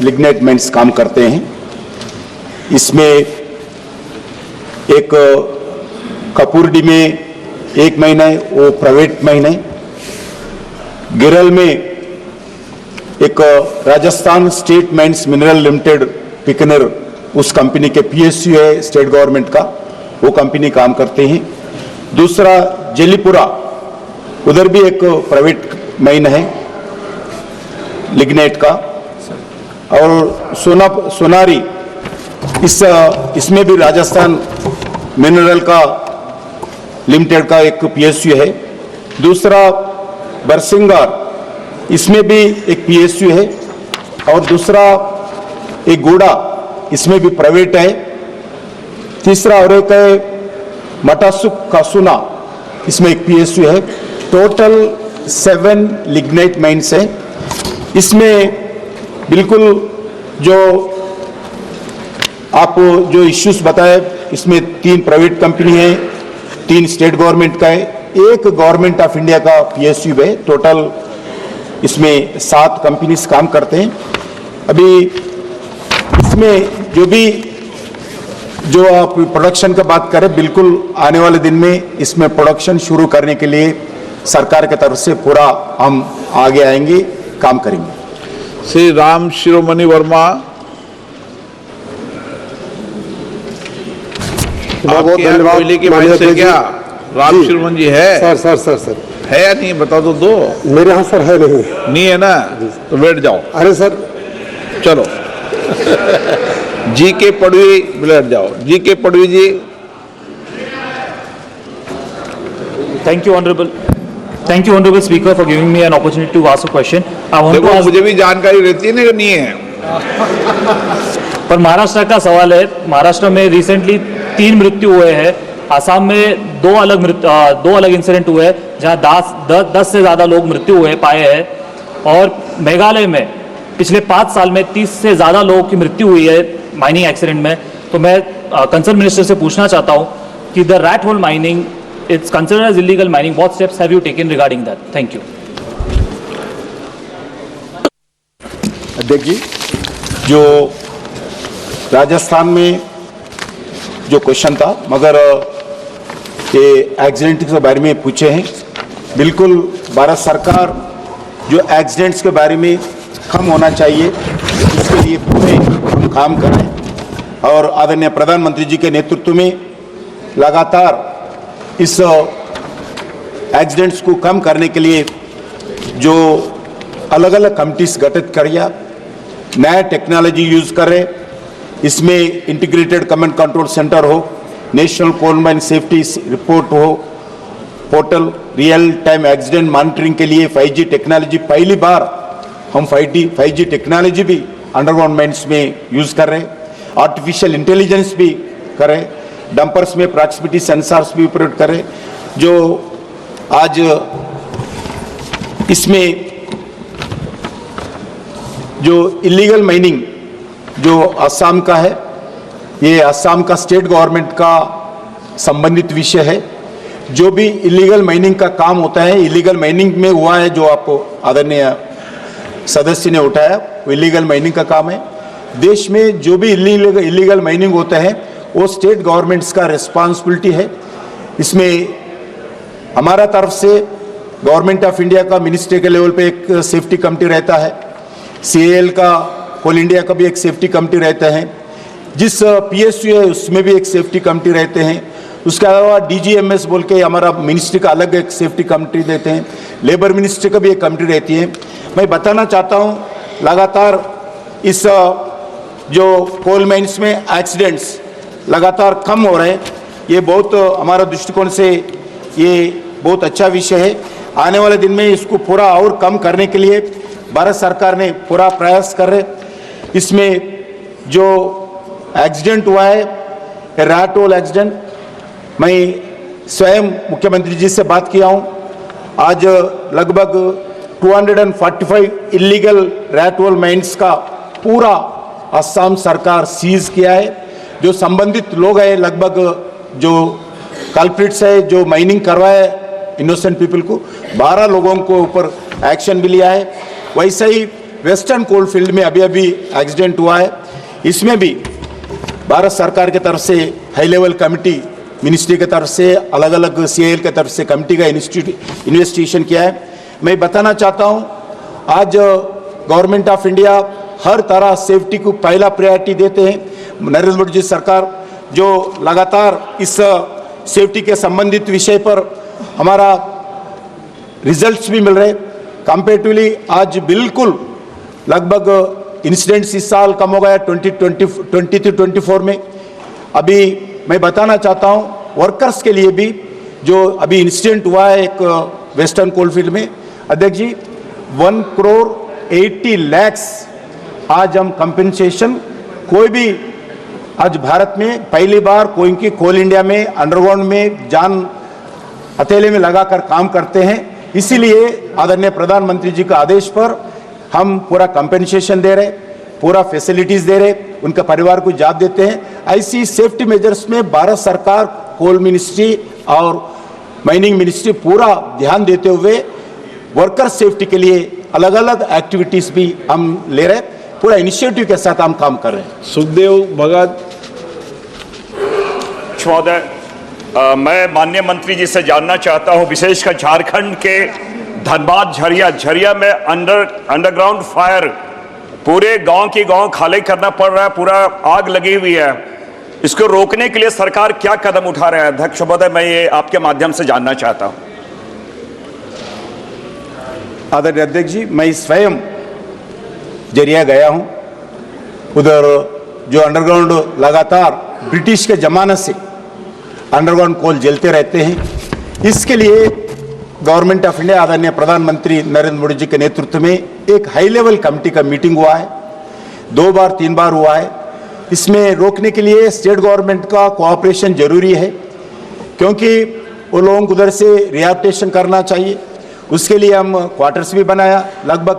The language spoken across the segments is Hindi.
लिग्नाइट माइंस काम करते हैं। इसमें एक कपूरडी में 1 महीना है, वो प्राइवेट महीना है। गिरल में एक Rajasthan state mines mineral limited पिकनर, उस कंपनी के पीएसयू है स्टेट गवर्नमेंट का, वो कंपनी काम करते हैं। दूसरा जलीपुरा, उधर भी एक प्राइवेट माइन है लिग्नाइट का। और सोनारी, इसमें भी राजस्थान मिनरल का लिमिटेड का एक पीएसयू है। दूसरा बरसिंगार, इसमें भी एक पीएसयू है। और दूसरा एक गोड़ा, इसमें भी प्राइवेट है। तीसरा और एक है मटासुक कासुना, इसमें एक पीएसयू है। टोटल 7 लिग्नाइट माइंस है। इसमें बिल्कुल जो आप जो इश्यूज बताए, इसमें 3 प्राइवेट कंपनी है, 3 स्टेट गवर्नमेंट का है, 1 गवर्नमेंट ऑफ इंडिया का पीएसयू है। टोटल इसमें 7 कंपनीज काम करते हैं। अभी इसमें जो आप प्रोडक्शन का बात करें, बिल्कुल आने वाले दिन में इसमें प्रोडक्शन शुरू करने के लिए सरकार की तरफ से पूरा हम आगे आएंगे, काम करेंगे। श्री राम शिरोमणि वर्मा, बहुत धन्यवाद। कोयले की माइंस से क्या राम शिरोमणि जी है? सर है या नहीं, बता दो। मेरे यहाँ सर है नहीं है ना, तो बैठ जाओ। अरे सर चलो जी के पड़वी, बैठ जाओ। जी के पड़वी जी। Thank you, honorable speaker, for giving me an opportunity to ask a question. I want to ask, मुझे भी जानकारी रहती है ना कि नहीं है। पर महाराष्ट्र का सवाल है। महाराष्ट्र में रिसेंटली 3 मृत्यु हुए हैं। आसाम में 2 अलग इंसिडेंट हुए हैं जहां 10 से ज़्यादा लोग मृत्यु हुए पाए हैं। और मेघालय में पिछले 5 साल में 30 से ज़्यादा लोगों की मृत्यु हुई है माइनिंग एक्सीडेंट में। तो मैं कंसर्न मिनिस्टर से पूछना चाहता हूं कि the rat hole mining, it's considered as illegal mining. What steps have you taken regarding that? Thank you. अध्यक्ष जी, जो राजस्थान में जो क्वेश्चन था, मगर ये एक्सीडेंट के बारे में पूछे हैं। बिल्कुल भारत सरकार जो एक्सीडेंट्स के बारे में कम होना चाहिए, उसके लिए पूरे हम काम करें। और आदरणीय प्रधानमंत्री जी के नेतृत्व में लगातार इस एक्सीडेंट्स को कम करने के लिए जो अलग अलग कमिटीज गठित करिए, नया टेक्नोलॉजी यूज करें। इसमें इंटीग्रेटेड कमांड कंट्रोल सेंटर हो, national coal mine safety report हो, portal, real time accident monitoring के लिए 5G टेक्नोलॉजी, पहली बार हम 5G टेक्नोलॉजी भी अंडरग्राउंड माइंस में यूज कर रहे हैं। आर्टिफिशियल इंटेलिजेंस भी करें, डंपर्स में प्रॉक्सिमिटी सेंसर्स भी ऑपरेट करें। जो आज इसमें जो इलीगल माइनिंग जो असम का है, ये असम का स्टेट गवर्नमेंट का संबंधित विषय है। जो भी इलीगल माइनिंग का काम होता है, इलीगल माइनिंग में हुआ है, जो आपको आदरणीय सदस्य ने उठाया, वो इलीगल माइनिंग का काम है। देश में जो भी इलीगल माइनिंग होता है, वो स्टेट गवर्नमेंट्स का रिस्पॉन्सिबिलिटी है। इसमें हमारा तरफ से गवर्नमेंट ऑफ इंडिया का मिनिस्ट्री के लेवल पे एक सेफ्टी कमेटी रहता है, CAL का, कोल इंडिया का भी एक सेफ्टी कमेटी रहता है, जिस पीएसयू है उसमें भी एक सेफ्टी कमेटी रहते हैं। उसके अलावा DGMS बोल के हमारा मिनिस्ट्री का अलग एक सेफ्टी कमेटी देते हैं, लेबर मिनिस्ट्री का भी एक कमेटी रहती है। मैं बताना चाहता हूँ, लगातार इस जो कोल माइंस में एक्सीडेंट्स लगातार कम हो रहे हैं। ये बहुत हमारा दृष्टिकोण से ये बहुत अच्छा विषय है। आने वाले दिन में इसको पूरा और कम करने के लिए भारत सरकार ने पूरा प्रयास कर रहे। इसमें जो एक्सीडेंट हुआ है, रैट होल एक्सीडेंट, मैं स्वयं मुख्यमंत्री जी से बात किया हूँ। आज लगभग 245 इलीगल रैट होल माइंस का पूरा असम सरकार सीज किया है। जो संबंधित लोग हैं, लगभग जो कल्प्रिट्स है, जो माइनिंग करवाए इनोसेंट पीपल को, 12 लोगों को ऊपर एक्शन भी लिया है। वैसे ही वेस्टर्न कोल फील्ड में अभी अभी एक्सीडेंट हुआ है, इसमें भी भारत सरकार की तरफ से हाई लेवल कमेटी, मिनिस्ट्री की तरफ से अलग अलग CIL की तरफ से कमेटी का इन्वेस्टिगेशन किया है। मैं बताना चाहता हूं, आज गवर्नमेंट ऑफ इंडिया हर तरह सेफ्टी को पहला प्रायोरिटी देते हैं। नरेंद्र मोदी जी सरकार जो लगातार इस सेफ्टी के संबंधित विषय पर हमारा रिजल्ट्स भी मिल रहे, कंपेरेटिवली आज बिल्कुल लगभग इंसिडेंट्स इस साल कम हो गया 2023-24 में। अभी मैं बताना चाहता हूं, वर्कर्स के लिए भी जो अभी इंसिडेंट हुआ है एक वेस्टर्न कोलफील्ड में, अध्यक्ष जी 1 करोड़ 80 लाख आज हम कंपेंसेशन, कोई भी आज भारत में पहली बार कोई की कोल इंडिया में अंडरग्राउंड में जान हथेली में लगाकर काम करते हैं। इसीलिए आदरणीय प्रधानमंत्री जी का आदेश पर हम पूरा कंपेंसेशन दे रहे, पूरा फैसिलिटीज दे रहे, उनके परिवार को जात देते हैं। ऐसी सेफ्टी मेजर्स में भारत सरकार, कोल मिनिस्ट्री और माइनिंग मिनिस्ट्री पूरा ध्यान देते हुए वर्कर सेफ्टी के लिए अलग अलग एक्टिविटीज भी हम ले रहे, पूरा इनिशिएटिव के साथ हम काम कर रहे हैं। सुखदेव भगत। महोदय, मैं माननीय मंत्री जी से जानना चाहता हूं, विशेषकर झारखंड के धनबाद झरिया में अंडरग्राउंड फायर, पूरे गांव की गांव खाली करना पड़ रहा है, पूरा आग लगी हुई है। इसको रोकने के लिए सरकार क्या कदम उठा रहा है? अध्यक्ष महोदय, मैं ये आपके माध्यम से जानना चाहता हूं। आदरणीय अध्यक्ष जी, मैं स्वयं जरिया गया हूं, उधर जो अंडरग्राउंड लगातार ब्रिटिश के जमाने से अंडरग्राउंड कोल जलते रहते हैं, इसके लिए गवर्नमेंट ऑफ इंडिया आदरणीय प्रधानमंत्री नरेंद्र मोदी जी के नेतृत्व में एक हाई लेवल कमेटी का मीटिंग हुआ है, 2 बार 3 बार हुआ है। इसमें रोकने के लिए स्टेट गवर्नमेंट का कोऑपरेशन जरूरी है, क्योंकि वो लोगों को उधर से रिहैबिलिटेशन करना चाहिए। उसके लिए हम क्वार्टर्स भी बनाया, लगभग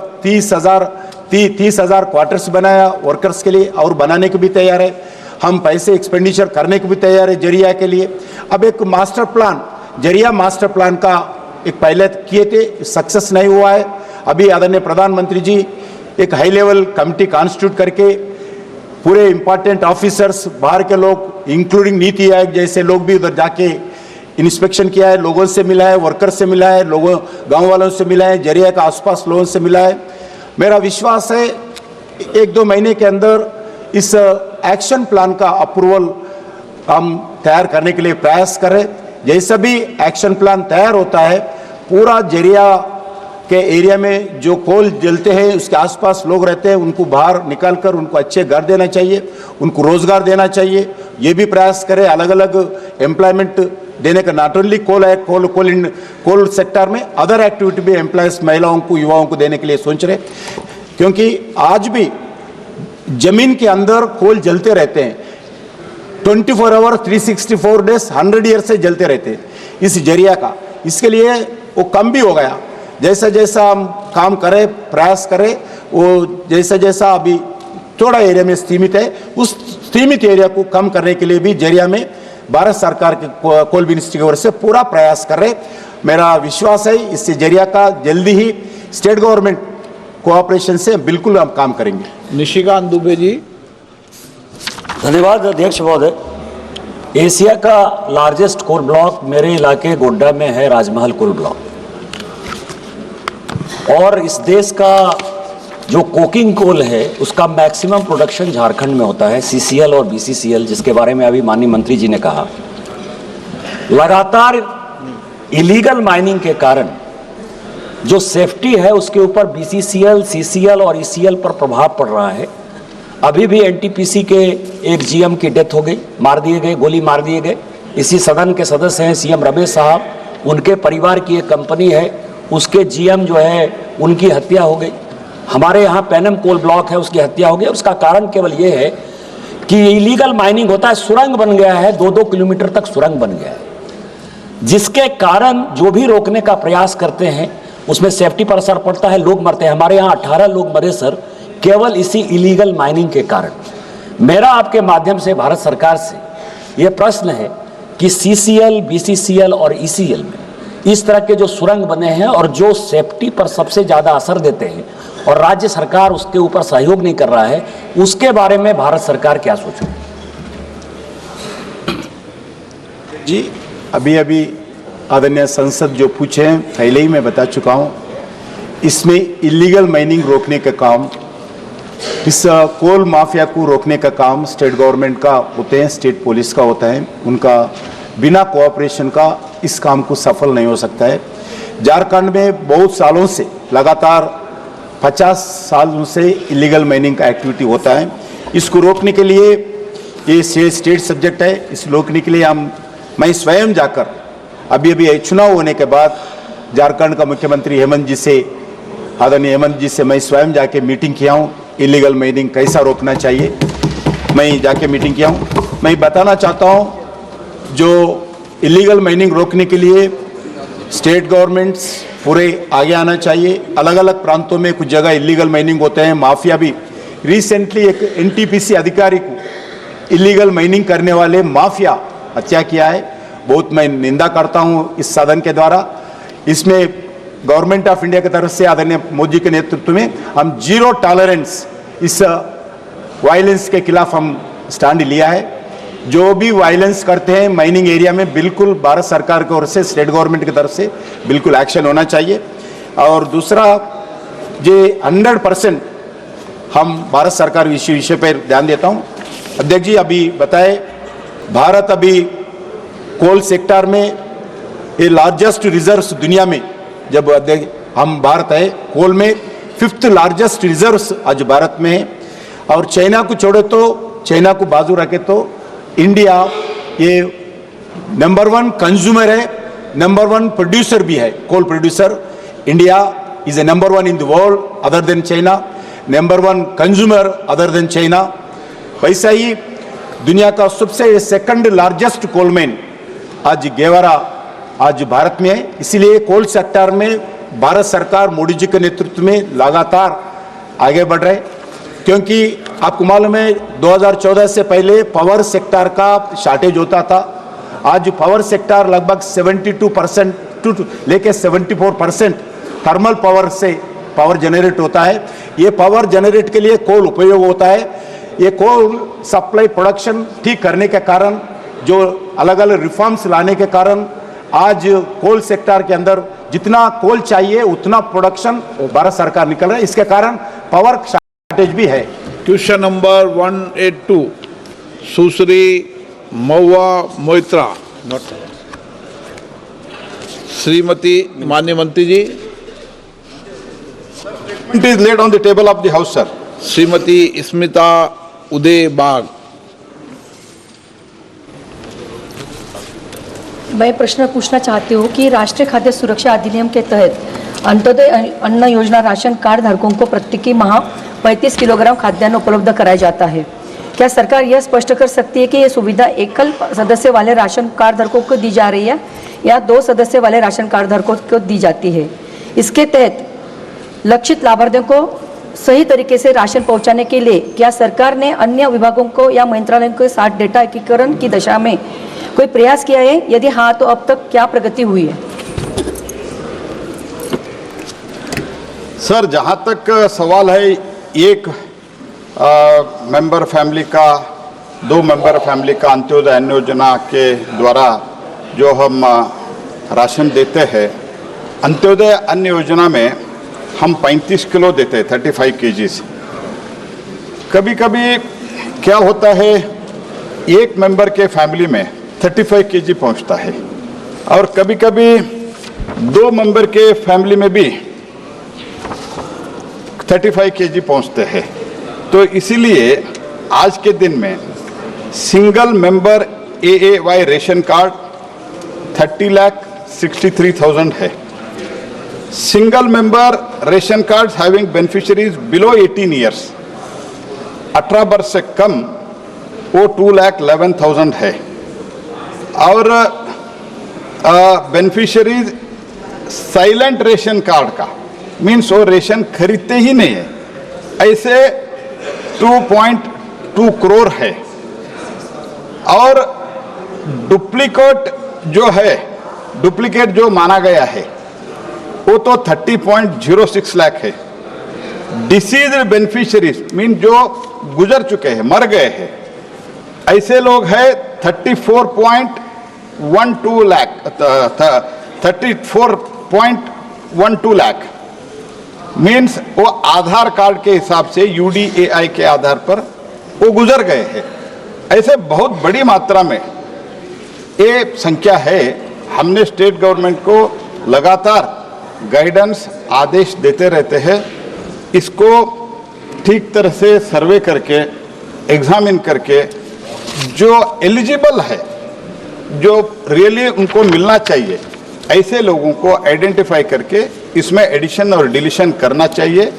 30,000 क्वार्टर्स बनाया वर्कर्स के लिए, और बनाने को भी तैयार है। हम पैसे एक्सपेंडिचर करने को भी तैयार है जरिया के लिए। अब एक मास्टर प्लान, जरिया मास्टर प्लान का एक पहले किए थे, सक्सेस नहीं हुआ है। अभी आदरणीय प्रधानमंत्री जी एक हाई लेवल कमेटी कॉन्स्टिट्यूट करके पूरे इंपॉर्टेंट ऑफिसर्स, बाहर के लोग इंक्लूडिंग नीति आयोग जैसे लोग भी उधर जाके इंस्पेक्शन किया है, लोगों से मिला है, वर्कर्स से मिला है, लोगों गांव वालों से मिला है, जरिया के आसपास लोगों से मिला है। मेरा विश्वास है 1-2 महीने के अंदर इस एक्शन प्लान का अप्रूवल हम तैयार करने के लिए प्रयास करें। जैसा भी एक्शन प्लान तैयार होता है, पूरा जरिया के एरिया में जो कोल जलते हैं उसके आसपास लोग रहते हैं, उनको बाहर निकालकर उनको अच्छे घर देना चाहिए, उनको रोजगार देना चाहिए। ये भी प्रयास करें अलग अलग एम्प्लॉयमेंट देने का, नॉट ओनली कोल सेक्टर में अदर एक्टिविटी भी एम्प्लॉयज महिलाओं को, युवाओं को देने के लिए सोच रहे, क्योंकि आज भी जमीन के अंदर कोल जलते रहते हैं 24 आवर 364 डेज 100 ईयर से जलते रहते हैं इस जरिया का। इसके लिए वो कम भी हो गया, जैसा जैसा हम काम करें, प्रयास करें, वो जैसा जैसा अभी थोड़ा एरिया में सीमित है, उस सीमित एरिया को कम करने के लिए भी जरिया में भारत सरकार के कोल मिनिस्ट्री की ओर से पूरा प्रयास कर रहे। मेरा विश्वास है इससे जरिया का जल्दी ही स्टेट गवर्नमेंट कोऑपरेशन से बिल्कुल हम काम करेंगे। निशिकांत दुबे जी। धन्यवाद अध्यक्ष महोदय। एशिया का लार्जेस्ट कोल ब्लॉक मेरे इलाके गोड्डा में है, राजमहल कोल ब्लॉक, और इस देश का जो कोकिंग कोल है उसका मैक्सिमम प्रोडक्शन झारखंड में होता है, CCL और BCCL, जिसके बारे में अभी माननीय मंत्री जी ने कहा। लगातार इलीगल माइनिंग के कारण जो सेफ्टी है उसके ऊपर BCCL, CCL और ECL पर प्रभाव पड़ रहा है। अभी भी NTPC के एक GM की डेथ हो गई, मार दिए गए, गोली मार दिए गए। इसी सदन के सदस्य हैं CM रमेश साहब, उनके परिवार की एक कंपनी है, उसके GM जो है उनकी हत्या हो गई। हमारे यहाँ पैनम कोल ब्लॉक है, उसकी हत्या हो गई। उसका कारण केवल ये है कि इलीगल माइनिंग होता है, सुरंग बन गया है, 2-2 किलोमीटर तक सुरंग बन गया है, जिसके कारण जो भी रोकने का प्रयास करते हैं उसमें सेफ्टी पर असर पड़ता है, लोग मरते हैं। हमारे यहाँ 18 लोग मरे सर, केवल इसी इलीगल माइनिंग के कारण। मेरा आपके माध्यम से भारत सरकार से ये प्रश्न है कि CCL, BCCL और ECL में इस तरह के जो सुरंग बने हैं और जो सेफ्टी पर सबसे ज़्यादा असर देते हैं, और राज्य सरकार उसके ऊपर सहयोग नहीं कर रहा है, उसके बारे में भारत सरकार क्या सोचे? जी, अभी अभी आदरणीय संसद जो पूछे हैं पहले ही मैं बता चुका हूं, इसमें इलीगल माइनिंग रोकने का काम, इस कोल माफिया को रोकने का काम स्टेट गवर्नमेंट का होते हैं, स्टेट पुलिस का होता है। उनका बिना कोऑपरेशन का इस काम को सफल नहीं हो सकता है। झारखंड में बहुत सालों से लगातार 50 सालों से इलीगल माइनिंग का एक्टिविटी होता है। इसको रोकने के लिए ये स्टेट सब्जेक्ट है, इस रोकने के लिए मैं स्वयं जाकर अभी चुनाव होने के बाद झारखंड का मुख्यमंत्री हेमंत जी से, आदरणीय हेमंत जी से मैं स्वयं जाके मीटिंग किया हूँ। इलीगल माइनिंग कैसा रोकना चाहिए, मैं जाके मीटिंग किया हूँ। मैं बताना चाहता हूँ, जो इलीगल माइनिंग रोकने के लिए स्टेट गवर्नमेंट्स पूरे आगे आना चाहिए। अलग अलग प्रांतों में कुछ जगह इलीगल माइनिंग होते हैं, माफिया भी। रिसेंटली एक एनटीपीसी अधिकारी को इलीगल माइनिंग करने वाले माफिया हत्या किया है। बहुत मैं निंदा करता हूं इस साधन के द्वारा। इसमें गवर्नमेंट ऑफ इंडिया की तरफ से आदरणीय मोदी के नेतृत्व में हम जीरो टॉलरेंस इस वायलेंस के खिलाफ हम स्टैंड लिया है। जो भी वायलेंस करते हैं माइनिंग एरिया में, बिल्कुल भारत सरकार की ओर से, स्टेट गवर्नमेंट की तरफ से बिल्कुल एक्शन होना चाहिए। और दूसरा, ये 100% हम भारत सरकार विषय पर ध्यान देता हूं। अध्यक्ष जी अभी बताए, भारत अभी कोल सेक्टर में ये लार्जेस्ट रिजर्व्स दुनिया में, जब हम भारत है कोल में 5th लार्जेस्ट रिजर्व्स आज भारत में है। और चाइना को छोड़े तो, चाइना को बाजू रखे तो इंडिया ये नंबर 1 कंज्यूमर है, नंबर 1 प्रोड्यूसर भी है, coal producer. India is a number 1 in the world other than China, number 1 consumer other than China. वैसा ही दुनिया का सबसे सेकंड लार्जेस्ट कोल माइन आज गेवारा आज भारत में है। इसीलिए कोल सेक्टर में भारत सरकार मोदी जी के नेतृत्व में लगातार आगे बढ़ रहे, क्योंकि आपको मालूम है 2014 से पहले पावर सेक्टर का शॉर्टेज होता था। आज पावर सेक्टर लगभग 72% लेके 74% थर्मल पावर से पावर जनरेट होता है। ये पावर जनरेट के लिए कोल उपयोग होता है। ये कोल सप्लाई प्रोडक्शन ठीक करने के कारण, जो अलग अलग रिफॉर्म्स लाने के कारण आज कोल सेक्टर के अंदर जितना कोल चाहिए उतना प्रोडक्शन भारत सरकार निकल रहा है। इसके कारण पावर शॉर्टेज भी है। क्वेश्चन नंबर 182 सुश्री महुआ मोइत्रा। श्रीमती माननीय मंत्री जी। It is laid on the table of the House, sir. Shrimati Smita उदय बाग। मैं प्रश्न पूछना चाहती हूँ कि राष्ट्रीय खाद्य सुरक्षा अधिनियम के तहत अंत्योदय अन्न योजना राशन कार्ड धारकों को प्रत्येक माह 35 किलोग्राम खाद्यान्न उपलब्ध कराया जाता है। क्या सरकार यह स्पष्ट कर सकती है कि यह सुविधा एकल सदस्य वाले राशन कार्ड धारकों को दी जा रही है या 2 सदस्य वाले राशन कार्ड धारकों को दी जाती है? इसके तहत लक्षित लाभार्थियों को सही तरीके से राशन पहुंचाने के लिए क्या सरकार ने अन्य विभागों को या मंत्रालयों के साथ डेटा एकीकरण की दिशा में कोई प्रयास किया है? यदि हाँ, तो अब तक क्या प्रगति हुई है? सर, जहां तक सवाल है एक मेंबर फैमिली का, 2 मेंबर फैमिली का अंत्योदय अन्न योजना के द्वारा जो हम राशन देते हैं, अंत्योदय अन्न योजना में हम 35 किलो देते हैं, 35 kgs। कभी कभी क्या होता है, एक मेंबर के फैमिली में 35 kg पहुंचता है और कभी कभी 2 मेंबर के फैमिली में भी 35 kg पहुंचते हैं। तो इसीलिए आज के दिन में single member AAY ration card 30,63,000 है। Single member ration card having beneficiaries below 18 years, 18 वर्ष से कम, वो 2,11,000 है। और बेनिफिशियरीज साइलेंट रेशन कार्ड का मीन्स वो रेशन खरीदते ही नहीं है, ऐसे 2.2 करोड़ है। और डुप्लीकेट जो है, डुप्लीकेट जो माना गया है वो तो 30.06 लाख है। डिसीज्ड बेनिफिशियरीज मीन जो गुजर चुके हैं, मर गए हैं, ऐसे लोग हैं 34.12 लाख 34.12 लाख मीन्स वो आधार कार्ड के हिसाब से UDAI के आधार पर वो गुजर गए हैं। ऐसे बहुत बड़ी मात्रा में ये संख्या है। हमने स्टेट गवर्नमेंट को लगातार गाइडेंस आदेश देते रहते हैं, इसको ठीक तरह से सर्वे करके एग्जामिन करके जो एलिजिबल है, जो रियली उनको मिलना चाहिए, ऐसे लोगों को आइडेंटिफाई करके इसमें एडिशन और डिलीशन करना चाहिए।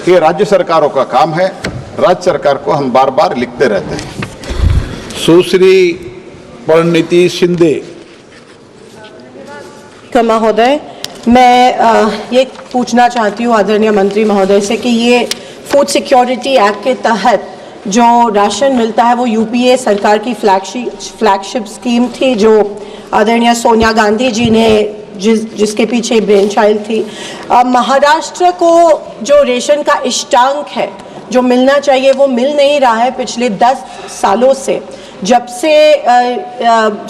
ये राज्य सरकारों का काम है, राज्य सरकार को हम बार बार लिखते रहते हैं। सुश्री परिणीति शिंदे। महोदय, मैं ये पूछना चाहती हूँ आदरणीय मंत्री महोदय से कि ये फूड सिक्योरिटी एक्ट के तहत जो राशन मिलता है वो यूपीए सरकार की फ्लैगशिप स्कीम थी, जो आदरणीय सोनिया गांधी जी ने जिसके पीछे ब्रेन चाइल्ड थी। महाराष्ट्र को जो रेशन का इष्टांक है जो मिलना चाहिए वो मिल नहीं रहा है। पिछले 10 सालों से जब से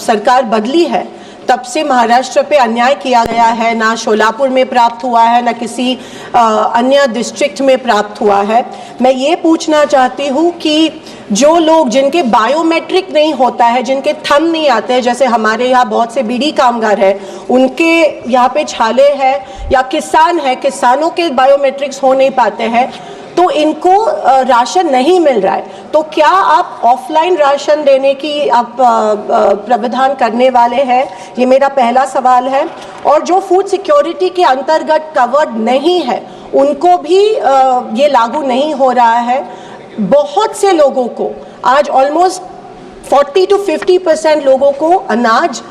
सरकार बदली है तब से महाराष्ट्र पे अन्याय किया गया है। ना शोलापुर में प्राप्त हुआ है, ना किसी अन्य डिस्ट्रिक्ट में प्राप्त हुआ है। मैं ये पूछना चाहती हूँ कि जो लोग जिनके बायोमेट्रिक नहीं होता है, जिनके थंब नहीं आते हैं, जैसे हमारे यहाँ बहुत से बीड़ी कामगार हैं, उनके यहाँ पे छाले हैं, या किसान है, किसानों के बायोमेट्रिक्स हो नहीं पाते हैं, तो इनको राशन नहीं मिल रहा है। तो क्या आप ऑफलाइन राशन देने की आप प्रावधान करने वाले हैं? ये मेरा पहला सवाल है। और जो फूड सिक्योरिटी के अंतर्गत कवर्ड नहीं है उनको भी ये लागू नहीं हो रहा है। बहुत से लोगों को आज ऑलमोस्ट 40 to 50% लोगों को अनाज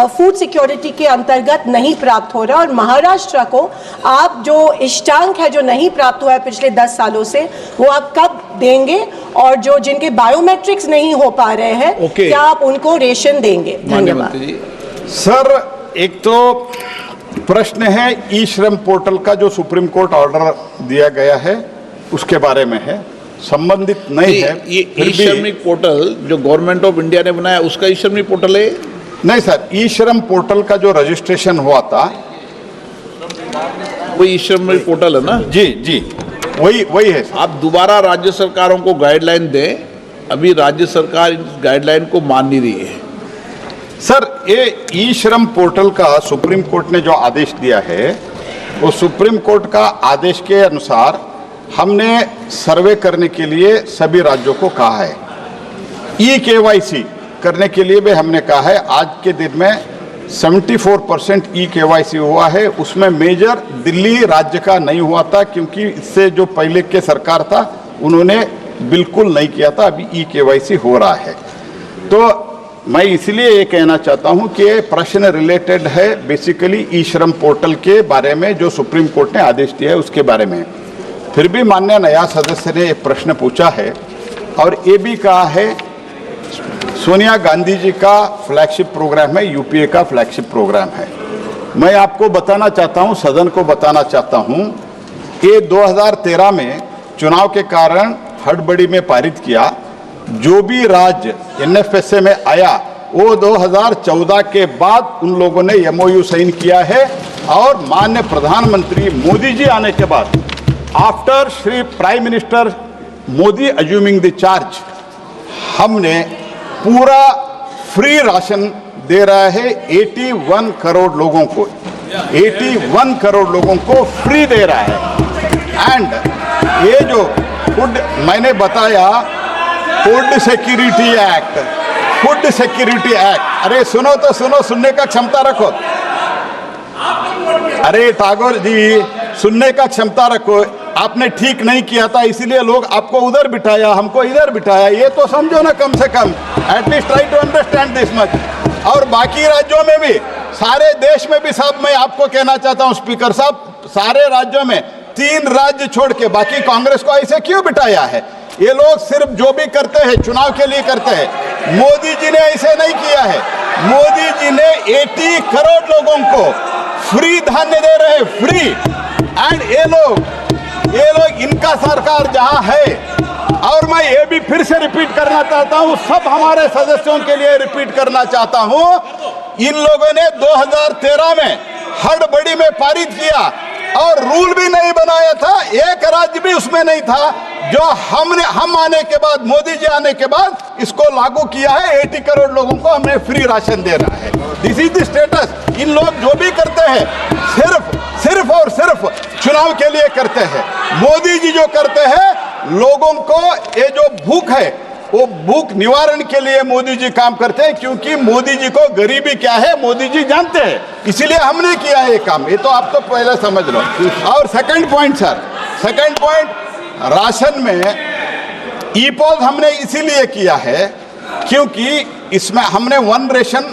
फूड सिक्योरिटी के अंतर्गत नहीं प्राप्त हो रहा, और महाराष्ट्र को आप जो इष्टांक है जो नहीं प्राप्त हुआ है पिछले 10 सालों से, वो आप कब देंगे? और जो जिनके बायोमेट्रिक्स नहीं हो पा रहे हैं, क्या आप उनको रेशन देंगे? धन्यवाद सर। एक तो प्रश्न है ई श्रम पोर्टल का जो सुप्रीम कोर्ट ऑर्डर दिया गया है उसके बारे में है, संबंधित नहीं है। ये ई श्रमिक पोर्टल जो गवर्नमेंट ऑफ इंडिया ने बनाया उसका ई श्रमिक पोर्टल है? नहीं सर, ई श्रम पोर्टल का जो रजिस्ट्रेशन हुआ था वो ई श्रमिक पोर्टल है ना? जी जी, वही है सर। आप दोबारा राज्य सरकारों को गाइडलाइन दें, अभी राज्य सरकार इस गाइडलाइन को मान नहीं रही है। सर, ये ई श्रम पोर्टल का सुप्रीम कोर्ट ने जो आदेश दिया है, वो सुप्रीम कोर्ट का आदेश के अनुसार हमने सर्वे करने के लिए सभी राज्यों को कहा है। KYC करने के लिए भी हमने कहा है। आज के दिन में 74% KYC हुआ है, उसमें मेजर दिल्ली राज्य का नहीं हुआ था, क्योंकि इससे जो पहले के सरकार था उन्होंने बिल्कुल नहीं किया था। अभी KYC हो रहा है। तो मैं इसलिए ये कहना चाहता हूं कि प्रश्न रिलेटेड है बेसिकली ई श्रम पोर्टल के बारे में जो सुप्रीम कोर्ट ने आदेश दिया है उसके बारे में। फिर भी माननीय नया सदस्य ने एक प्रश्न पूछा है और ये भी कहा है सोनिया गांधी जी का फ्लैगशिप प्रोग्राम है, यूपीए का फ्लैगशिप प्रोग्राम है। मैं आपको बताना चाहता हूं, सदन को बताना चाहता हूं कि 2013 में चुनाव के कारण हड़बड़ी में पारित किया। जो भी राज्य NFSA में आया वो 2014 के बाद उन लोगों ने MOU साइन किया है, और माननीय प्रधानमंत्री मोदी जी आने के बाद after Shri prime minister Modi assuming the charge, हमने पूरा फ्री राशन दे रहा है 81 करोड़ लोगों को, 81 करोड़ लोगों को फ्री दे रहा है। एंड ये जो फूड मैंने बताया, food security act, food security act, अरे सुनो तो सुनो, सुनने का क्षमता रखो। अरे ठाकुर जी, सुनने का क्षमता रखो। आपने ठीक नहीं किया था, इसीलिए लोग आपको उधर बिठाया, हमको इधर बिठाया, ये तो समझो ना कम से कम। At least try to understand this much. और बाकी राज्यों में भी, सारे देश में भी साहब, मैं आपको कहना चाहता हूं स्पीकर साहब, सारे राज्यों में 3 राज्य छोड़ के बाकी कांग्रेस को ऐसे क्यों बिठाया है? ये लोग सिर्फ जो भी करते हैं चुनाव के लिए करते हैं। मोदी जी ने ऐसे नहीं किया है। मोदी जी ने 80 करोड़ लोगों को फ्री धान्य दे रहे हैं, फ्री। एंड ये लोग ये लोग इनका सरकार जहां है, और मैं ये भी फिर से रिपीट करना चाहता हूं, सब हमारे सदस्यों के लिए रिपीट करना चाहता हूं, इन लोगों ने 2013 में हड़बड़ी में पारित किया और रूल भी नहीं बनाया था, एक राज्य भी उसमें नहीं था, जो हम आने के बाद, मोदी जी आने के बाद इसको लागू किया है। 80 करोड़ लोगों को हमने फ्री राशन देना है। This is the status. इन लोग जो भी करते हैं सिर्फ और सिर्फ चुनाव के लिए करते हैं। मोदी जी जो करते हैं, लोगों को ये जो भूख है वो भूख निवारण के लिए मोदी जी काम करते हैं, क्योंकि मोदी जी को गरीबी क्या है मोदी जी जानते हैं, इसीलिए हमने किया है ये काम। ये तो आप तो पहले समझ लो। और second point sir, second point, ration में ई पॉज हमने इसीलिए किया है क्योंकि इसमें हमने one nation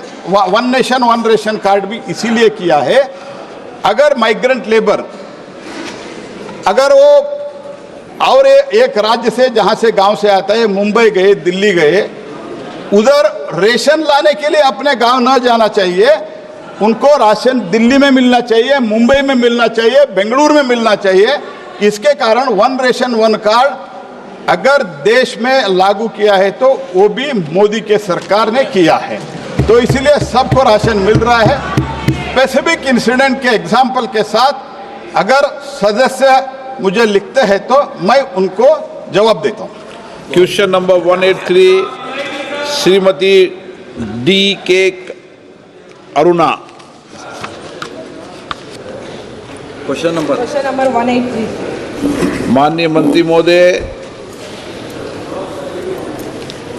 one ration card भी इसीलिए किया है। अगर माइग्रेंट लेबर, अगर वो और एक राज्य से, जहां से गांव से आता है, मुंबई गए, दिल्ली गए, उधर रेशन लाने के लिए अपने गांव न जाना चाहिए, उनको राशन दिल्ली में मिलना चाहिए, मुंबई में मिलना चाहिए, बेंगलुरु में मिलना चाहिए। इसके कारण वन रेशन वन कार्ड अगर देश में लागू किया है तो वो भी मोदी के सरकार ने किया है, तो इसलिए सबको राशन मिल रहा है। स्पेसिफिक इंसिडेंट के एग्जाम्पल के साथ अगर सदस्य मुझे लिखते हैं तो मैं उनको जवाब देता हूं। Question number 183 Shrimati D.K. Aruna. Question number 183। माननीय मंत्री महोदय,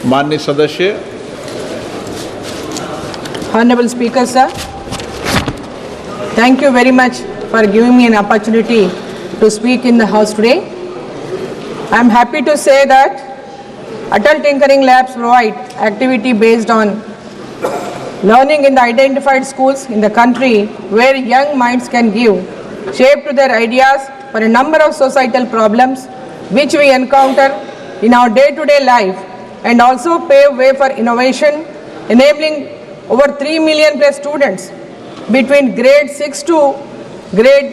माननीय सदस्य। Honorable Speaker, sir, thank you very much for giving me an opportunity to speak in the House today. I am happy to say that Atal Tinkering Labs provide activity based on learning in the identified schools in the country, where young minds can give shape to their ideas for a number of societal problems which we encounter in our day-to-day life, and also pave way for innovation, enabling over 3 million plus students between grade 6 to grade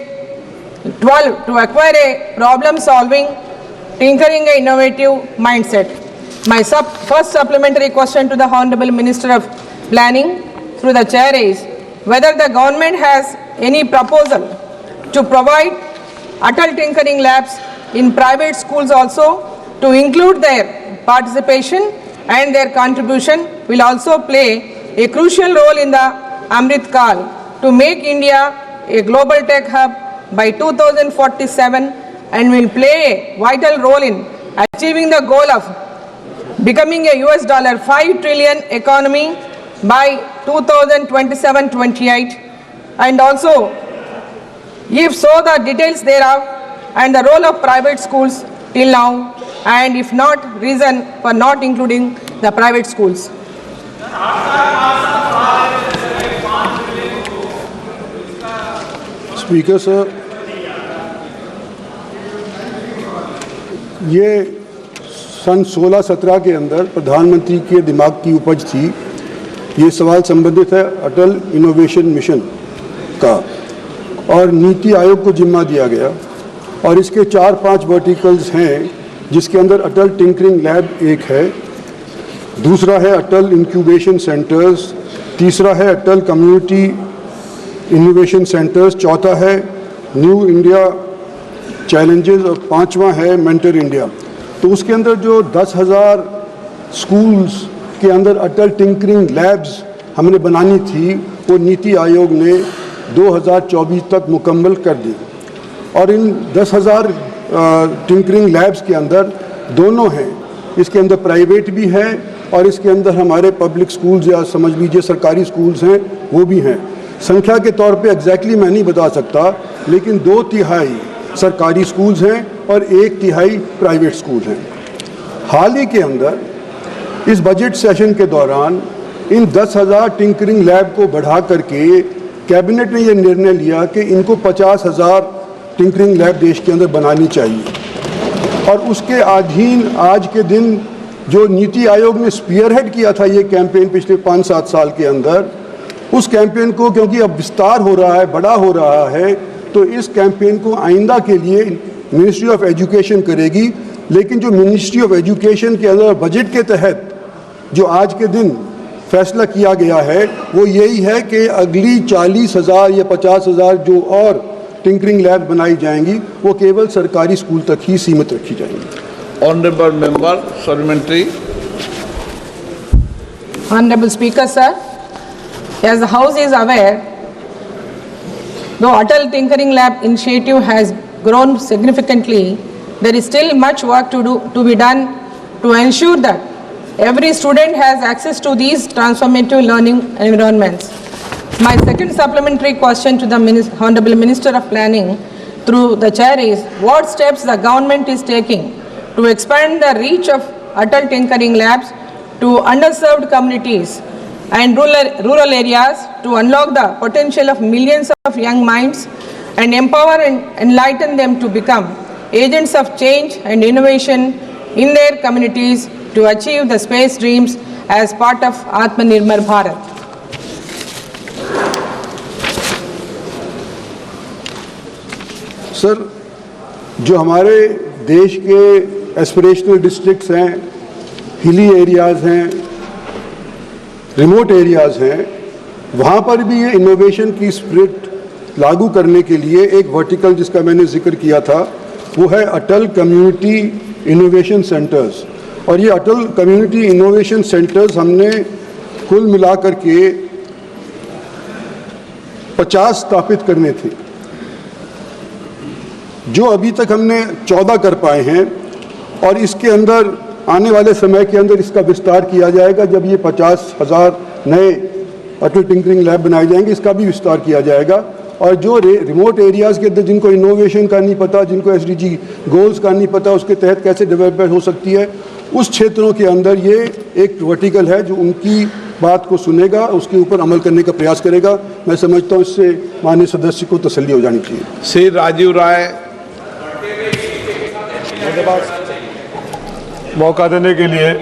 12 to acquire a problem-solving, tinkering, and innovative mindset. My first supplementary question to the Honorable Minister of Planning through the chair is whether the government has any proposal to provide Atal Tinkering Labs in private schools also, to include their participation, and their contribution will also play a crucial role in the Amrit Kaal to make India a global tech hub by 2047, and will play a vital role in achieving the goal of becoming a $5 trillion economy by 2027-28, and also if so the details thereof and the role of private schools till now, and if not, reason for not including the private schools. Speaker sir, ये सन 16-17 के अंदर प्रधानमंत्री के दिमाग की उपज थी। ये सवाल संबंधित है अटल इनोवेशन मिशन का, और नीति आयोग को जिम्मा दिया गया, और इसके 4-5 वर्टिकल्स हैं, जिसके अंदर अटल टिंकरिंग लैब एक है, दूसरा है अटल इंक्यूबेशन सेंटर्स, तीसरा है अटल कम्युनिटी इनोवेशन सेंटर्स, चौथा है न्यू इंडिया चैलेंजेस, और पांचवा है मेंटर इंडिया। तो उसके अंदर जो 10,000 स्कूल्स के अंदर अटल टिंकरिंग लैब्स हमने बनानी थी, वो नीति आयोग ने 2024 तक मुकम्मल कर दी। और इन 10,000 टिंकरिंग लैब्स के अंदर दोनों हैं, इसके अंदर प्राइवेट भी है और इसके अंदर हमारे पब्लिक स्कूल्स या समझ लीजिए सरकारी स्कूल्स हैं, वो भी हैं। संख्या के तौर पे एग्जैक्टली मैं नहीं बता सकता, लेकिन 2/3 सरकारी स्कूल्स हैं और 1/3 प्राइवेट स्कूल हैं। हाल ही के अंदर इस बजट सेशन के दौरान इन 10,000 टिंकरिंग लैब को बढ़ा करके कैबिनेट ने ये निर्णय लिया कि इनको 50,000 टिंकरिंग लैब देश के अंदर बनानी चाहिए। और उसके अधीन आज के दिन जो नीति आयोग ने स्पीयरहेड किया था ये कैंपेन पिछले 5-7 साल के अंदर, उस कैंपेन को क्योंकि अब विस्तार हो रहा है, बड़ा हो रहा है, तो इस कैंपेन को आइंदा के लिए मिनिस्ट्री ऑफ एजुकेशन करेगी, लेकिन जो मिनिस्ट्री ऑफ एजुकेशन के अंदर बजट के तहत जो आज के दिन फैसला किया गया है वो यही है कि अगली 40,000 या 50,000 जो और टिंकरिंग लैब बनाई जाएंगी वो केवल सरकारी स्कूल तक ही सीमित रखी जाएंगी। Honourable member supplementary. Honorable Speaker, sir, as the House is aware, though Atal Tinkering Lab initiative has grown significantly, there is still much work to be done to ensure that every student has access to these transformative learning environments. My second supplementary question to the Honorable Minister of Planning through the chair is, what steps the government is taking to expand the reach of Atal Tinkering Labs to underserved communities and rural areas to unlock the potential of millions of young minds and empower and enlighten them to become agents of change and innovation in their communities to achieve the space dreams as part of Atmanirbhar Bharat. Sir, जो हमारे देश के एस्पिरेशनल डिस्ट्रिक्ट्स हैं, हिली एरियाज़ हैं, रिमोट एरियाज़ हैं, वहाँ पर भी ये इनोवेशन की स्पिरिट लागू करने के लिए एक वर्टिकल जिसका मैंने जिक्र किया था वो है अटल कम्युनिटी इनोवेशन सेंटर्स। और ये अटल कम्युनिटी इनोवेशन सेंटर्स हमने कुल मिलाकर के 50 स्थापित करने थे, जो अभी तक हमने 14 कर पाए हैं, और इसके अंदर आने वाले समय के अंदर इसका विस्तार किया जाएगा। जब ये 50,000 नए अटल टिंकरिंग लैब बनाए जाएंगे, इसका भी विस्तार किया जाएगा। और जो रिमोट एरियाज़ के अंदर जिनको इनोवेशन का नहीं पता, जिनको एसडीजी गोल्स का नहीं पता, उसके तहत कैसे डेवलपमेंट हो सकती है, उस क्षेत्रों के अंदर ये एक वर्टिकल है जो उनकी बात को सुनेगा, उसके ऊपर अमल करने का प्रयास करेगा। मैं समझता हूँ इससे माननीय सदस्य को तसल्ली हो जानी चाहिए। श्री राजीव राय। मौका देने के लिए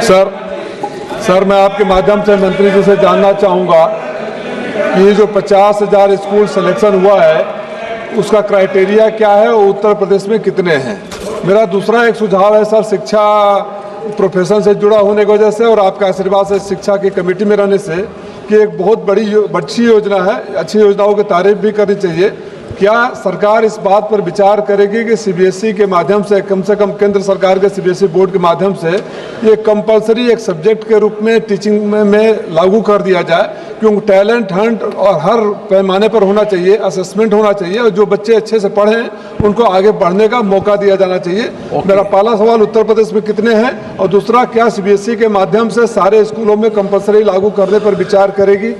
सर मैं आपके माध्यम से मंत्री जी से जानना चाहूँगा कि ये जो 50,000 स्कूल सिलेक्शन हुआ है उसका क्राइटेरिया क्या है और उत्तर प्रदेश में कितने हैं। मेरा दूसरा एक सुझाव है सर, शिक्षा प्रोफेशन से जुड़ा होने की वजह से और आपका आशीर्वाद से शिक्षा की कमेटी में रहने से कि एक बहुत बड़ी अच्छी योजना है, अच्छी योजनाओं की तारीफ भी करनी चाहिए। क्या सरकार इस बात पर विचार करेगी कि सीबीएसई के माध्यम से कम केंद्र सरकार के सीबीएसई बोर्ड के माध्यम से ये कंपलसरी एक सब्जेक्ट के रूप में टीचिंग में लागू कर दिया जाए, क्योंकि टैलेंट हंट और हर पैमाने पर होना चाहिए, असेसमेंट होना चाहिए और जो बच्चे अच्छे से पढ़ें उनको आगे बढ़ने का मौका दिया जाना चाहिए। मेरा पहला सवाल उत्तर प्रदेश में कितने हैं, और दूसरा क्या सीबीएसई के माध्यम से सारे स्कूलों में कंपलसरी लागू करने पर विचार करेगी।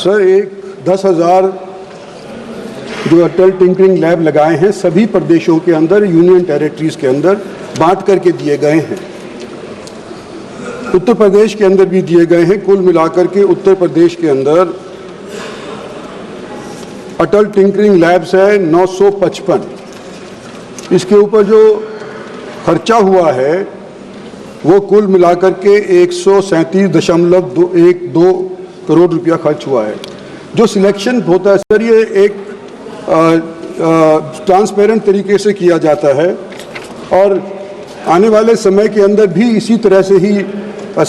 सर, 10,000 जो अटल टिंकरिंग लैब लगाए हैं सभी प्रदेशों के अंदर, यूनियन टेरिटरीज के अंदर बांट करके दिए गए हैं। उत्तर प्रदेश के अंदर भी दिए गए हैं। कुल मिलाकर के उत्तर प्रदेश के अंदर अटल टिंकरिंग लैब्स है 955। इसके ऊपर जो खर्चा हुआ है वो कुल मिलाकर के 137.12 करोड़ रुपया खर्च हुआ है। जो सिलेक्शन होता है सर, ये एक ट्रांसपेरेंट तरीके से किया जाता है और आने वाले समय के अंदर भी इसी तरह से ही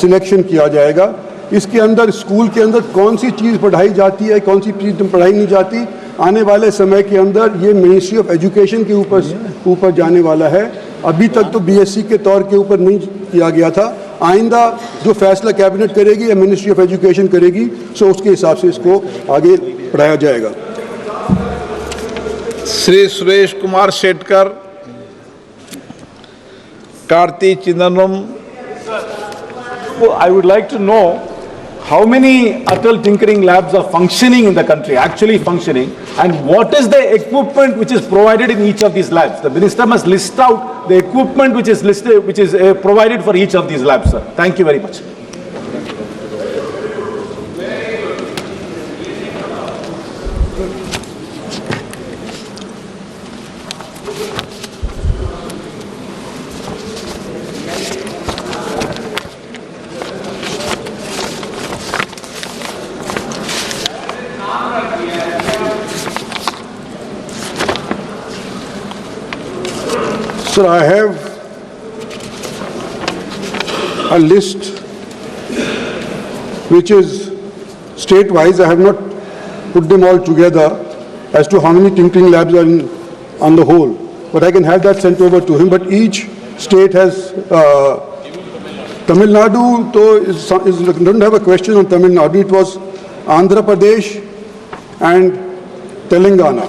सिलेक्शन किया जाएगा। इसके अंदर स्कूल के अंदर कौन सी चीज़ पढ़ाई जाती है, कौन सी चीज़ पढ़ाई नहीं जाती, आने वाले समय के अंदर ये मिनिस्ट्री ऑफ एजुकेशन के ऊपर जाने वाला है। अभी तक तो बीएससी के तौर के ऊपर नहीं किया गया था। आइंदा जो फैसला कैबिनेट करेगी या मिनिस्ट्री ऑफ एजुकेशन करेगी, सो उसके हिसाब से इसको आगे बढ़ाया जाएगा। Shri Suresh Kumar Shetkar. Karti Chidambaram. I would like to know how many Atal Tinkering Labs are functioning in the country, actually functioning, and what is the equipment which is provided in each of these labs. The minister must list out the equipment which is provided for each of these labs, sir. Thank you very much. Sir, I have a list which is state-wise. I have not put them all together as to how many tinkering labs are on the whole. But I can have that sent over to him. But each state has, Tamil Nadu doesn't have a question on Tamil Nadu. It was Andhra Pradesh and Telangana.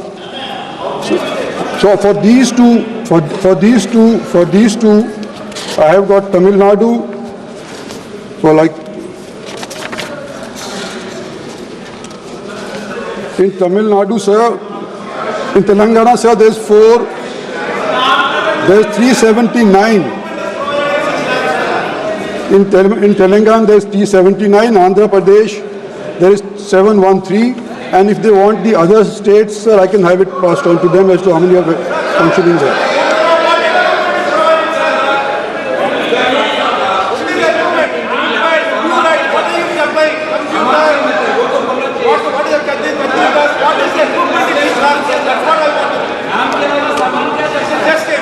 So for these two, I have got Tamil Nadu. So like in Tamil Nadu, sir, in Telangana, sir, there's 379. In Telangana, there's 379. Andhra Pradesh, there is 713. And if they want the other states, sir, I can have it passed on to them as to how many are functioning there.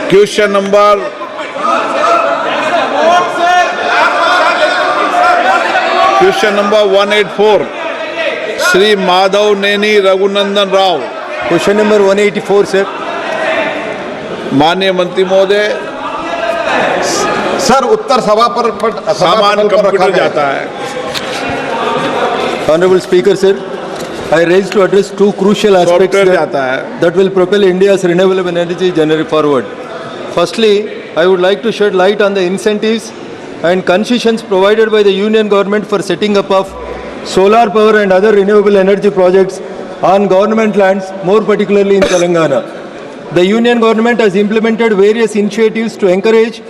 Question number 184, Shri Madhav Neni Raghunandan Rao. Question number 184 sir. माननीय मंत्री महोदय, सर उत्तर सभा पर सामान कंप्यूटर जाता है. Honorable Speaker sir, I raised to address two crucial aspects software जाता है. that will propel India's renewable energy journey forward. Firstly, I would like to shed light on the incentives and concessions provided by the Union government for setting up of solar power and other renewable energy projects on government lands, more particularly in Telangana. The Union government has implemented various initiatives to encourage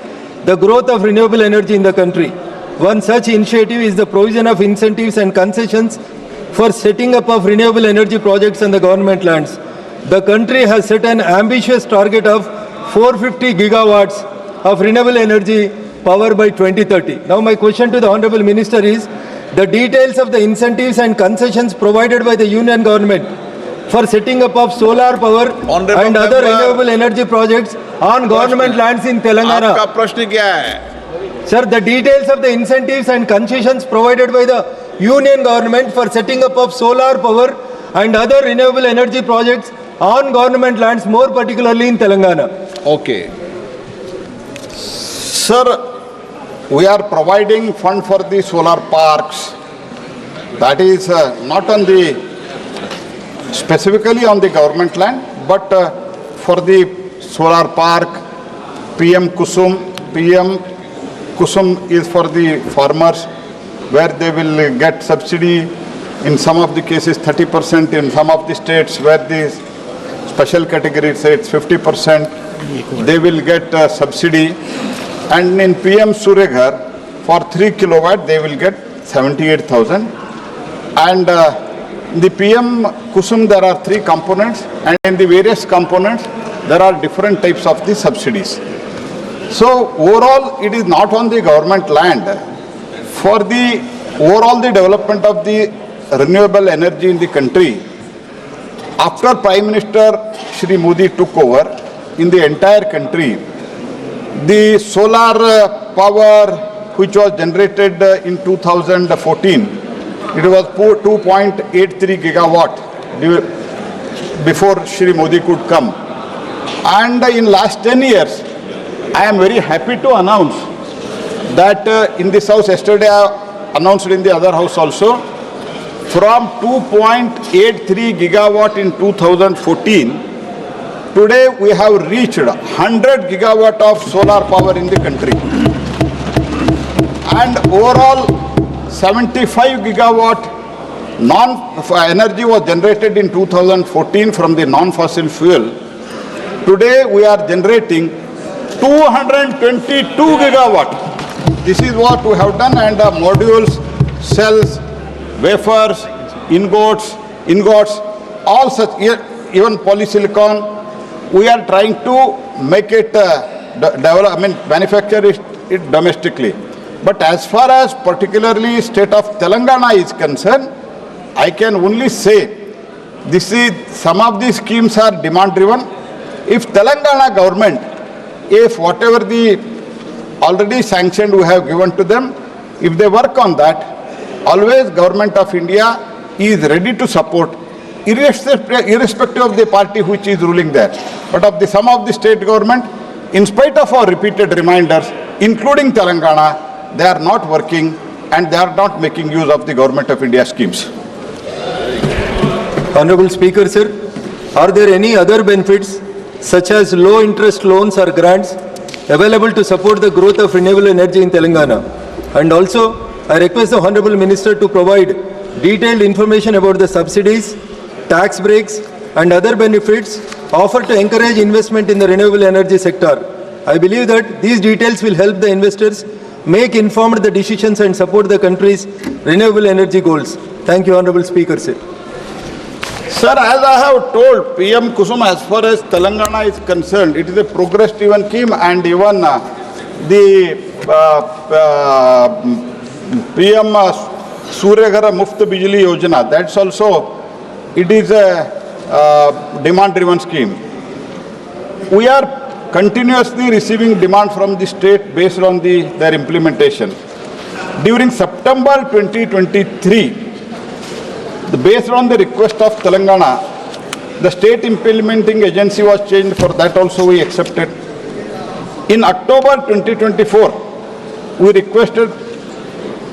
the growth of renewable energy in the country. One such initiative is the provision of incentives and concessions for setting up of renewable energy projects on the government lands. The country has set an ambitious target of 450 gigawatts of renewable energy power by 2030. Now my question to the Honorable Minister is, the details of the incentives and concessions provided by the Union government for setting up of solar power Honorable and other member, renewable energy projects on government lands in Telangana. आपका प्रश्न क्या है? Sir, the details of the incentives and concessions provided by the Union government for setting up of solar power and other renewable energy projects on government lands, more particularly in Telangana. Okay. Sir, we are providing fund for the solar parks. That is not on the specifically on the government land, but for the solar park, PM Kusum. PM Kusum is for the farmers, where they will get subsidy. In some of the cases 30%, in some of the states where the special category say it's 50%, they will get subsidy. And in PM Surya Ghar, for 3 kilowatt, they will get 78,000. And in the PM Kusum, there are 3 components, and in the various components, there are different types of the subsidies. So overall, it is not on the government land. For the overall the development of the renewable energy in the country, after Prime Minister Shri Modi took over, in the entire country, the solar power which was generated in 2014, it was 2.83 gigawatt before Shri Modi could come. And in last 10 years, I am very happy to announce that in this house, yesterday I announced in the other house also, from 2.83 gigawatt in 2014, today we have reached 100 gigawatt of solar power in the country. And overall 75 gigawatt energy was generated in 2014 from the non-fossil fuel. Today we are generating 222 gigawatt. This is what we have done, and modules, cells, wafers, ingots, all such, even polysilicon, we are trying to make it manufacture it domestically. But as far as particularly state of Telangana is concerned, I can only say some of these schemes are demand driven. If Telangana government if whatever the already sanctioned we have given to them, if they work on that, always Government of India is ready to support, irrespective of the party which is ruling there. But of the some of the state government, in spite of our repeated reminders, including Telangana, they are not working and they are not making use of the Government of India schemes. Honorable Speaker, sir, are there any other benefits such as low interest loans or grants available to support the growth of renewable energy in Telangana? And also, I request the Honorable Minister to provide detailed information about the subsidies, tax breaks and other benefits offered to encourage investment in the renewable energy sector. I believe that these details will help the investors make informed decisions and support the country's renewable energy goals. Thank you, Honorable Speaker, sir. Sir, as I have told, PM Kusum, as far as Telangana is concerned, it is a progress-driven scheme, and even the PM Suryaghar Muft Bijli Yojana, that's also, it is a demand-driven scheme. We are continuously receiving demand from the state based on their implementation. During September 2023, based on the request of Telangana, the state implementing agency was changed. For that also we accepted. In October 2024, we requested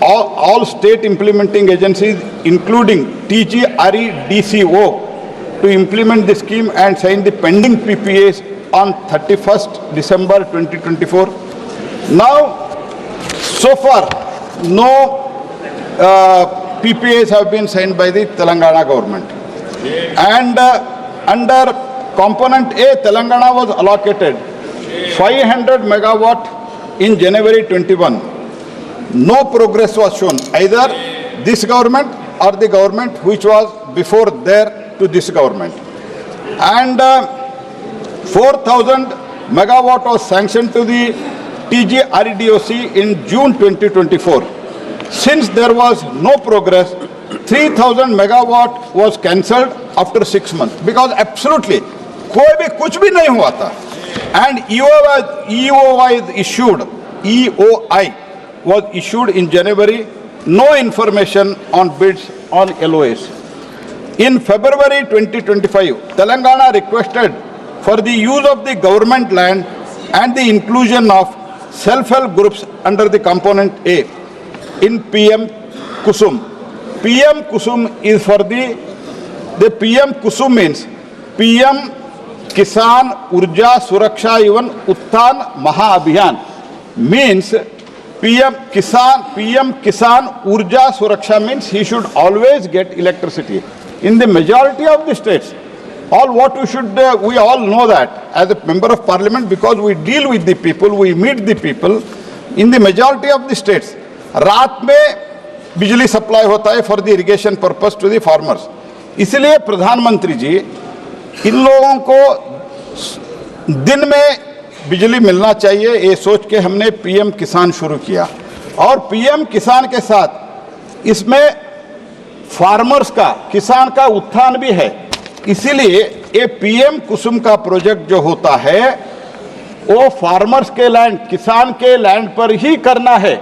all state implementing agencies, including TGREDCO, to implement the scheme and sign the pending PPAs on 31st December 2024. Now, so far, no PPAs have been signed by the Telangana government. And under component A, Telangana was allocated 500 megawatt in January 21. No progress was shown, either this government or the government which was before there to this government. And 4,000 megawatt was sanctioned to the TGREDOC in June 2024. Since there was no progress, 3,000 megawatt was cancelled after 6 months, because absolutely कोई भी कुछ भी नहीं हुआ था. And EOI was issued in January. No information on bids on LOAs. In February 2025, Telangana requested for the use of the government land and the inclusion of self-help groups under the component A in PM Kusum. PM Kusum is for the PM Kusum means PM Kisan Urja Suraksha even Uttan Maha Abhiyan means PM Kisan Urja Suraksha means he should always get electricity. In the majority of the states, all what we all know that as a member of parliament, because we deal with the people, we meet the people. In the majority of the states, रात में बिजली सप्लाई होता है for the irrigation purpose to the farmers. इसलिए प्रधानमंत्री जी इन लोगों को दिन में बिजली मिलना चाहिए, ये सोच के हमने पीएम किसान शुरू किया. और पीएम किसान के साथ इसमें फार्मर्स का, किसान का उत्थान भी है. इसीलिए ये पीएम कुसुम का प्रोजेक्ट जो होता है वो फार्मर्स के लैंड, किसान के लैंड पर ही करना है.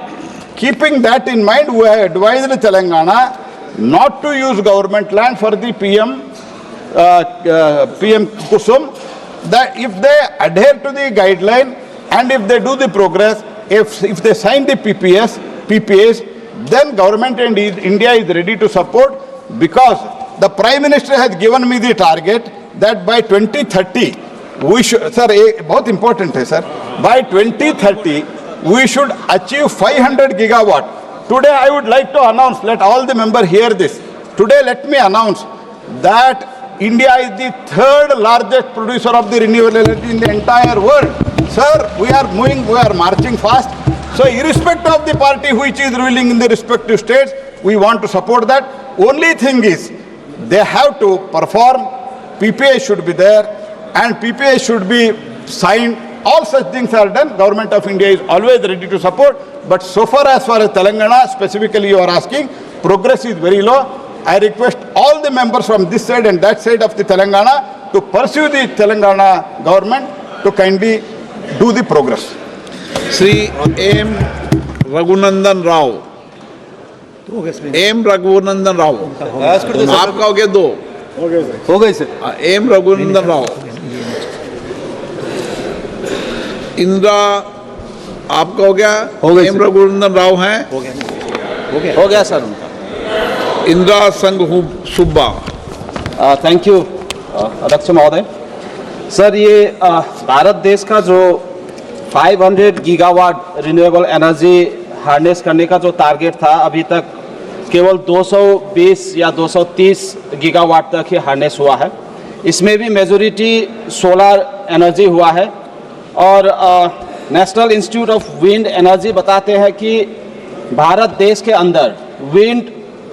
Keeping that in mind, we have advised Telangana not to use government land for the PM Kusum. That if they adhere to the guideline and if they do the progress, if they sign the PPAs, then government and India is ready to support, because the Prime Minister has given me the target that by 2030 we should, sir, बहुत important है sir, by 2030 we should achieve 500 gigawatt. Today I would like to announce, let all the members hear this. Today let me announce that India is the third largest producer of the renewable energy in the entire world. Sir, we are moving, we are marching fast. So irrespective of the party which is ruling in the respective states, we want to support that. Only thing is, they have to perform, PPA should be there, and PPA should be signed. All such things are done. Government of India is always ready to support. But so far as Telangana, specifically you are asking, progress is very low. I request all the members from this side and that side of the Telangana to pursue the Telangana government to kindly do the progress. Shri M Raghunandan Rao, M Raghunandan Rao, आपका हो गया 2, हो गए सर। एम रघुनंदन राव। इंदिरा, आपका हो गया? एम रघुनंदन राव हैं? हो गया सर उनका। इंदिरा संघ सुब्बा। थैंक यू अध्यक्ष महोदय। सर ये भारत देश का जो 500 गीगावाट रिन्यूएबल एनर्जी हार्नेस करने का जो टारगेट था, अभी तक केवल 220 या 230 गीगावाट तक ही हार्नेस हुआ है। इसमें भी मेजॉरिटी सोलर एनर्जी हुआ है। और national institute of wind energy बताते हैं कि भारत देश के अंदर विंड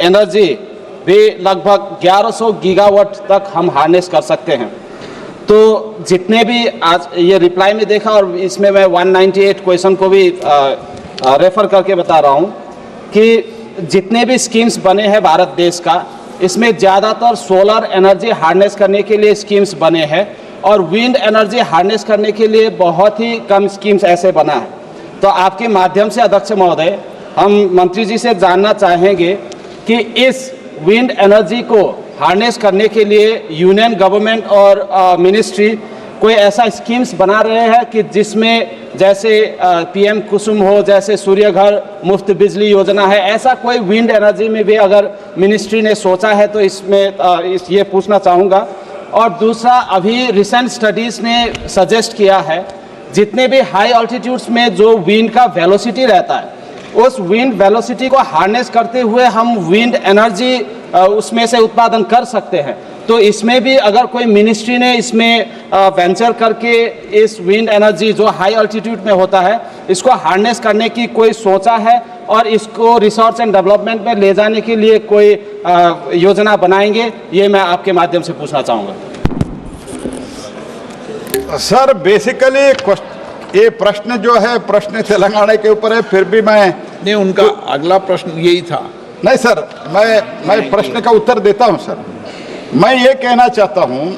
एनर्जी भी लगभग 1100 गीगावाट तक हम हार्नेस कर सकते हैं। तो जितने भी आज ये रिप्लाई में देखा, और इसमें मैं 198 क्वेश्चन को भी रेफर करके बता रहा हूँ कि जितने भी स्कीम्स बने हैं भारत देश का, इसमें ज़्यादातर सोलर एनर्जी हार्नेस करने के लिए स्कीम्स बने हैं और विंड एनर्जी हार्नेस करने के लिए बहुत ही कम स्कीम्स ऐसे बना है। तो आपके माध्यम से अध्यक्ष महोदय, हम मंत्री जी से जानना चाहेंगे कि इस विंड एनर्जी को हार्नेस करने के लिए यूनियन गवर्नमेंट और मिनिस्ट्री कोई ऐसा स्कीम्स बना रहे हैं कि जिसमें जैसे पीएम कुसुम हो, जैसे सूर्य घर मुफ्त बिजली योजना है, ऐसा कोई विंड एनर्जी में भी अगर मिनिस्ट्री ने सोचा है तो इसमें ये पूछना चाहूँगा। और दूसरा, अभी रिसेंट स्टडीज़ ने सजेस्ट किया है जितने भी हाई ऑल्टीट्यूड्स में जो विंड का वेलोसिटी रहता है, उस विंड वेलोसिटी को हार्नेस करते हुए हम विंड एनर्जी उसमें से उत्पादन कर सकते हैं। तो इसमें भी अगर कोई मिनिस्ट्री ने इसमें वेंचर करके इस विंड एनर्जी जो हाई ऑल्टीट्यूड में होता है, इसको हार्नेस करने की कोई सोचा है और इसको रिसर्च एंड डेवलपमेंट में ले जाने के लिए कोई योजना बनाएंगे, ये मैं आपके माध्यम से पूछना चाहूँगा। सर बेसिकली ये प्रश्न जो है प्रश्न तेलंगाना के ऊपर है, फिर भी मैं नहीं, उनका अगला प्रश्न यही था। नहीं सर, मैं प्रश्न का उत्तर देता हूं सर। मैं ये कहना चाहता हूं,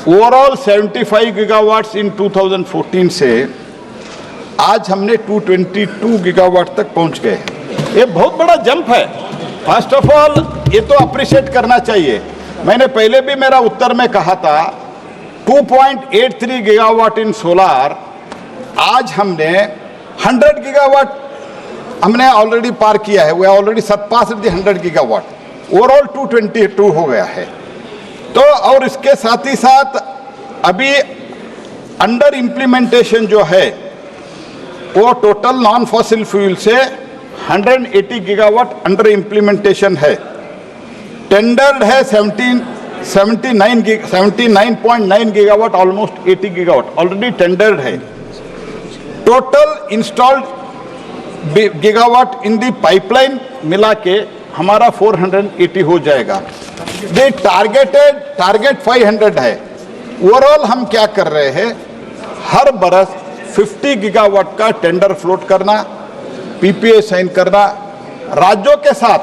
ओवरऑल 75 गीगावाट्स इन 2014 से आज हमने 222 गीगावाट तक पहुंच गए। ये बहुत बड़ा जंप है। फर्स्ट ऑफ ऑल ये तो अप्रिशिएट करना चाहिए। मैंने पहले भी मेरा उत्तर में कहा था 2.83 गीगावाट इन सोलार, आज हमने 100 गीगावाट हमने ऑलरेडी पार किया है। They already surpassed the 100 gigawatt, overall 222 हो गया है। तो और इसके साथ ही साथ अभी अंडर इम्प्लीमेंटेशन जो है वो टोटल नॉन फॉसिल फ्यूल से 180 गीगावाट अंडर इम्प्लीमेंटेशन है। टेंडर्ड है 79.9 gigawatt, almost 80 gigawatt already tendered है। टोटल इंस्टॉल्ड गीगावाट इन दी पाइपलाइन मिला के हमारा 480 हो जाएगा। द टारगेट 500 है। ओवरऑल हम क्या कर रहे हैं, हर बरस 50 गीगावाट का टेंडर फ्लोट करना, पीपीए साइन करना, राज्यों के साथ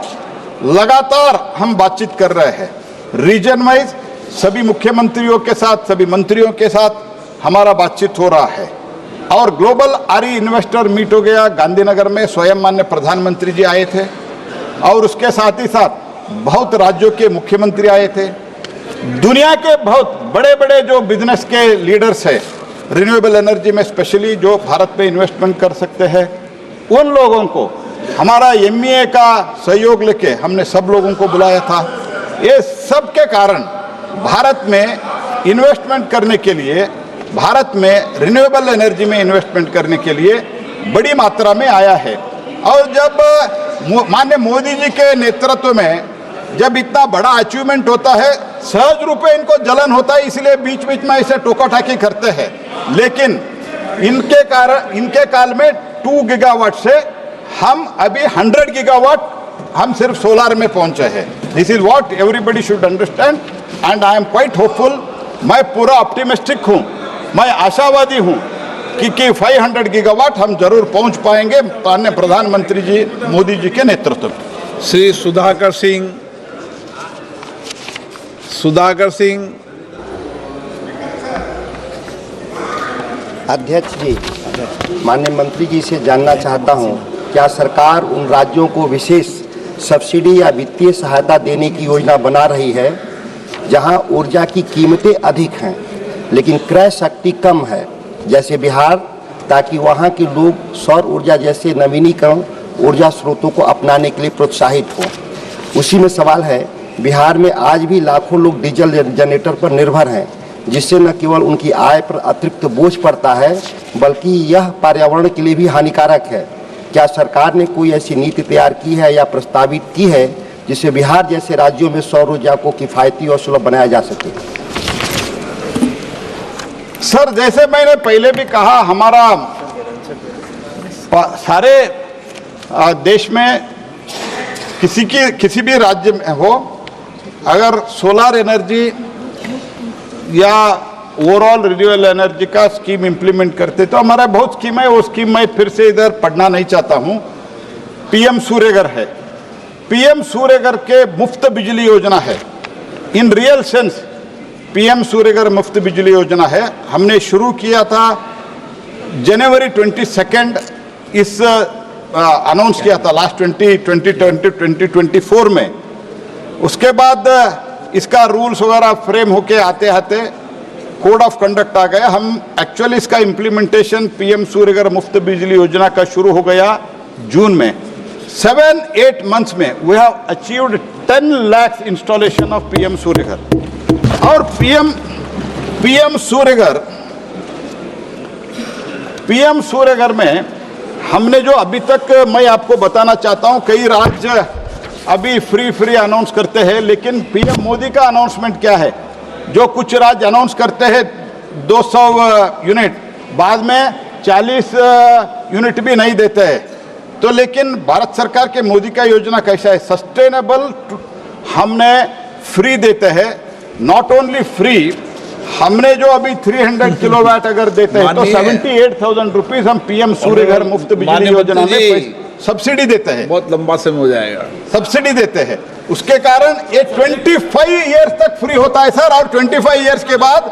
लगातार हम बातचीत कर रहे हैं। रीजन वाइज सभी मुख्यमंत्रियों के साथ, सभी मंत्रियों के साथ हमारा बातचीत हो रहा है। और ग्लोबल आरई इन्वेस्टर मीट हो गया गांधीनगर में, स्वयं माननीय प्रधानमंत्री जी आए थे और उसके साथ ही साथ बहुत राज्यों के मुख्यमंत्री आए थे। दुनिया के बहुत बड़े बड़े जो बिजनेस के लीडर्स हैं रिन्यूएबल एनर्जी में, स्पेशली जो भारत में इन्वेस्टमेंट कर सकते हैं, उन लोगों को हमारा एमईए का सहयोग लेके हमने सब लोगों को बुलाया था। ये सब के कारण भारत में इन्वेस्टमेंट करने के लिए, भारत में रिन्यूएबल एनर्जी में इन्वेस्टमेंट करने के लिए बड़ी मात्रा में आया है। और जब माननीय मोदी जी के नेतृत्व में जब इतना बड़ा अचीवमेंट होता है, सहज रूप में इनको जलन होता है, इसलिए बीच बीच में ऐसे टोका-टाकी करते हैं। लेकिन इनके काल में 2 गीगावाट से हम अभी 100 गीगावाट हम सिर्फ सोलार में पहुंचे हैं। This is what everybody should understand and I am quite hopeful. मैं पूरा ऑप्टिमिस्टिक हूं, मैं आशावादी हूं कि 500 गीगावाट हम जरूर पहुंच पाएंगे माननीय प्रधानमंत्री जी मोदी जी के नेतृत्व में। श्री सुधाकर सिंह, अध्यक्ष जी, माननीय मंत्री जी से जानना चाहता हूं, क्या सरकार उन राज्यों को विशेष सब्सिडी या वित्तीय सहायता देने की योजना बना रही है जहां ऊर्जा की कीमतें अधिक हैं लेकिन क्रय शक्ति कम है, जैसे बिहार, ताकि वहां के लोग सौर ऊर्जा जैसे नवीनीकरण ऊर्जा स्रोतों को अपनाने के लिए प्रोत्साहित हों। उसी में सवाल है, बिहार में आज भी लाखों लोग डीजल जनरेटर पर निर्भर हैं, जिससे न केवल उनकी आय पर अतिरिक्त बोझ पड़ता है बल्कि यह पर्यावरण के लिए भी हानिकारक है। क्या सरकार ने कोई ऐसी नीति तैयार की है या प्रस्तावित की है जिससे बिहार जैसे राज्यों में सौर ऊर्जा को किफ़ायती और सुलभ बनाया जा सके? सर, जैसे मैंने पहले भी कहा, हमारा सारे देश में किसी भी राज्य में हो, अगर सोलर एनर्जी या ओवरऑल रिन्यूएबल एनर्जी का स्कीम इंप्लीमेंट करते तो हमारा बहुत स्कीम है। वो स्कीम मैं फिर से इधर पढ़ना नहीं चाहता हूं। पीएम सूर्यघर है, पीएम सूर्यघर के मुफ्त बिजली योजना है। In real sense PM Surya Ghar मुफ्त बिजली योजना है। हमने शुरू किया था जनवरी 22 इस अनाउंस किया था लास्ट 2024 में। उसके बाद इसका रूल्स वगैरह फ्रेम होके आते आते कोड ऑफ कंडक्ट आ गया। हम एक्चुअली इसका इम्प्लीमेंटेशन पीएम सूर्यघर मुफ्त बिजली योजना का शुरू हो गया जून में। 7-8 मंथ्स में we have achieved 10 lakh installation of PM Suryaghar. और पीएम सूर्यघर में हमने जो अभी तक, मैं आपको बताना चाहता हूं, कई राज्य अभी फ्री अनाउंस करते हैं, लेकिन पीएम मोदी का अनाउंसमेंट क्या है? जो कुछ राज्य अनाउंस करते हैं 200 यूनिट, बाद में 40 यूनिट भी नहीं देते हैं। तो लेकिन भारत सरकार के मोदी का योजना कैसा है? सस्टेनेबल हमने फ्री देते हैं। नॉट ओनली फ्री, हमने जो अभी 300 किलोवाट अगर देते हैं तो 78,000 रुपीज हम पीएम सूर्यघर मुफ्त बिजली योजना में सब्सिडी देते हैं। बहुत लंबा समय हो जाएगा। सब्सिडी देते हैं, उसके कारण ये 25 ईयर्स तक फ्री होता है सर। और 25 ईयर्स के बाद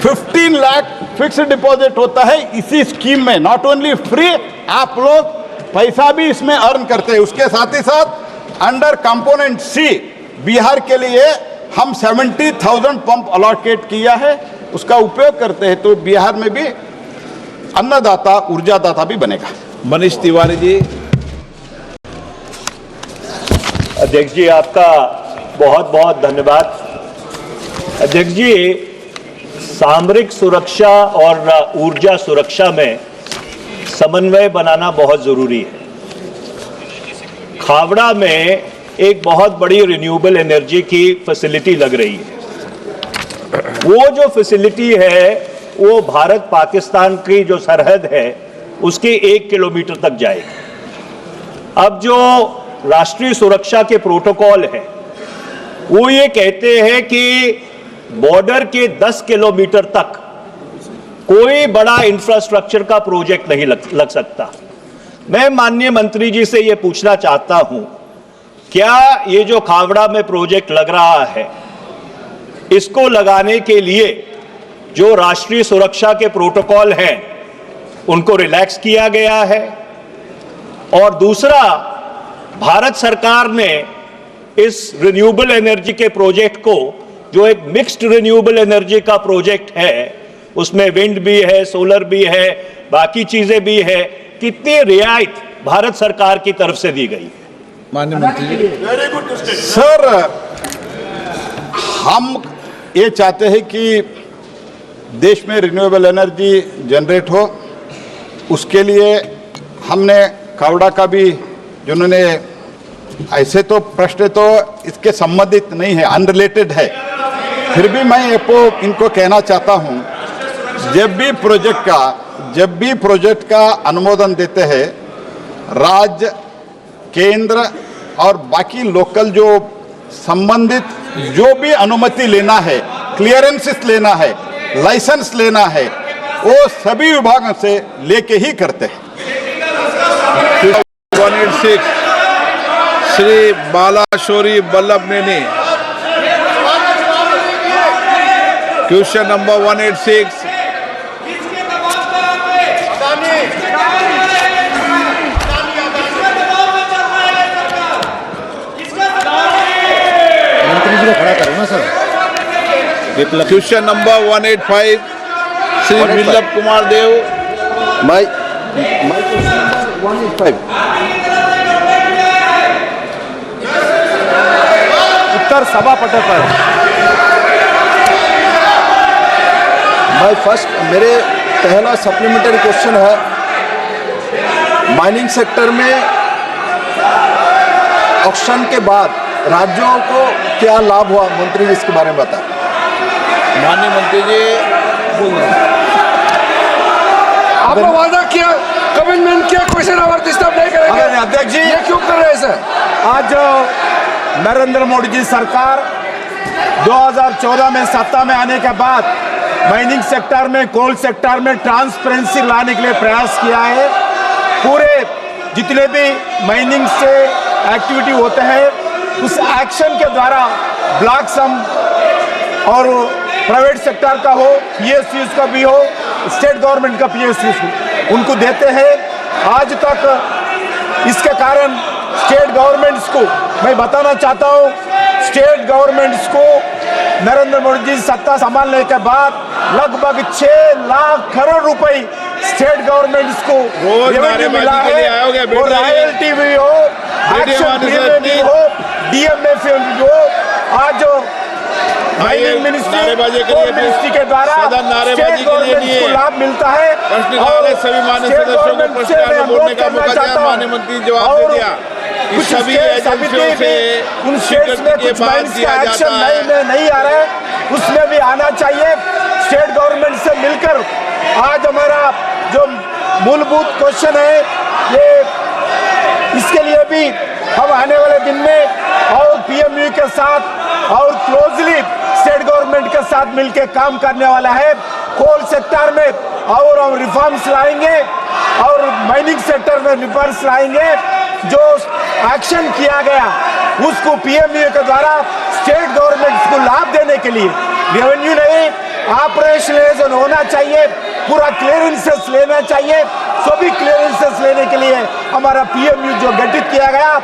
15 लाख फिक्स्ड डिपॉजिट होता है इसी स्कीम में। नॉट ओनली फ्री, आप लोग पैसा भी इसमें अर्न करते हैं। उसके साथ ही साथ अंडर कंपोनेंट सी बिहार के लिए हम 70,000 पंप अलॉकेट किया है, उसका उपयोग करते हैं तो बिहार में भी अन्नदाता, ऊर्जादाता भी बनेगा। मनीष तिवारी जी। अध्यक्ष जी, आपका बहुत बहुत धन्यवाद। अध्यक्ष जी, सामरिक सुरक्षा और ऊर्जा सुरक्षा में समन्वय बनाना बहुत ज़रूरी है। खावड़ा में एक बहुत बड़ी रिन्यूएबल एनर्जी की फैसिलिटी लग रही है। वो जो फैसिलिटी है वो भारत पाकिस्तान की जो सरहद है उसके 1 किलोमीटर तक जाएगी। अब जो राष्ट्रीय सुरक्षा के प्रोटोकॉल है वो ये कहते हैं कि बॉर्डर के 10 किलोमीटर तक कोई बड़ा इंफ्रास्ट्रक्चर का प्रोजेक्ट नहीं लग सकता। मैं माननीय मंत्री जी से ये पूछना चाहता हूं, क्या ये जो खावड़ा में प्रोजेक्ट लग रहा है इसको लगाने के लिए जो राष्ट्रीय सुरक्षा के प्रोटोकॉल हैं उनको रिलैक्स किया गया है? और दूसरा, भारत सरकार ने इस रिन्यूएबल एनर्जी के प्रोजेक्ट को, जो एक मिक्स्ड रिन्यूएबल एनर्जी का प्रोजेक्ट है, उसमें विंड भी है, सोलर भी है, बाकी चीजें भी है, कितनी रियायत भारत सरकार की तरफ से दी गई है? माननीय मंत्री जी। सर, हम ये चाहते हैं कि देश में रिन्यूएबल एनर्जी जनरेट हो। उसके लिए हमने खावड़ा का भी, जिन्होंने ऐसे तो प्रश्न तो इसके संबंधित नहीं है, अनरिलेटेड है, फिर भी मैं इनको कहना चाहता हूं, जब भी प्रोजेक्ट का अनुमोदन देते हैं, राज्य, केंद्र और बाकी लोकल जो संबंधित जो भी अनुमति लेना है, क्लियरेंसेस लेना है, लाइसेंस लेना है, वो सभी विभागों से लेके ही करते हैं। 186 Shri Balashowry Vallabhaneni. Question number 186 मंत्री जी को खड़ा करो ना sir. Viplav question number 185 Shri Viplav Kumar Deb. My question number 185. उत्तर सभापति पर। मेरे पहला सप्लीमेंट्री क्वेश्चन है, माइनिंग सेक्टर में ऑक्शन के बाद राज्यों को क्या लाभ हुआ, मंत्री जी इसके बारे में बताएं। माननीय मंत्री जी, आपने वादा किया, कमिटमेंट किया, क्वेश्चन आवर डिस्टर्ब नहीं करेंगे। अध्यक्ष जी, ये क्यों कर रहे हैं सर? आज नरेंद्र मोदी जी सरकार 2014 में सत्ता में आने के बाद माइनिंग सेक्टर में, कोल सेक्टर में ट्रांसपेरेंसी लाने के लिए प्रयास किया है। पूरे जितने भी माइनिंग से एक्टिविटी होते हैं उस एक्शन के द्वारा ब्लॉक सम और प्राइवेट सेक्टर का हो, पीएसयूज का भी हो, स्टेट गवर्नमेंट का पीएसयूज उनको देते हैं। आज तक इसके कारण स्टेट गवर्नमेंट्स को, मैं बताना चाहता हूं, स्टेट गवर्नमेंट्स को नरेंद्र मोदी जी सत्ता संभालने के बाद लगभग 6 लाख करोड़ रुपए स्टेट गवर्नमेंट्स को रेवेन्यू मिला है। और रॉयल्टी भी हो, एक्शन प्रीमियम भी हो, डीएमएफ भी हो। आज जो माइनिंग मिनिस्ट्री के द्वारा स्टेट गवर्नमेंट को लाभ मिलता है। सभी मान्य सदस्यों को प्रश्न बोलने का मौका दिया, माननीय मंत्री जवाब दे दिया। कुछ सभी एजेंसियों से उन स्टेट्स में कुछ माइंस का एक्शन नहीं आ रहा है, उसमें भी आना चाहिए। स्टेट गवर्नमेंट से मिलकर आज हमारा जो मूलभूत क्वेश्चन है, ये इसके लिए भी हम आने वाले दिन में और पीएमयू के साथ और क्लोजली स्टेट गवर्नमेंट के साथ मिलकर काम करने वाला है। कोल सेक्टर में और हम रिफॉर्म्स लाएंगे और माइनिंग सेक्टर में रिफॉर्म्स लाएंगे। जो एक्शन किया गया उसको पीएमयू के द्वारा स्टेट गवर्नमेंट को लाभ देने के लिए रेवेन्यू नहीं, ऑपरेशनलाइजेशन होना चाहिए, पूरा क्लियरेंसेस लेना चाहिए। सभी क्लियरेंसेस लेने के लिए हमारा पीएमयू जो गठित किया गया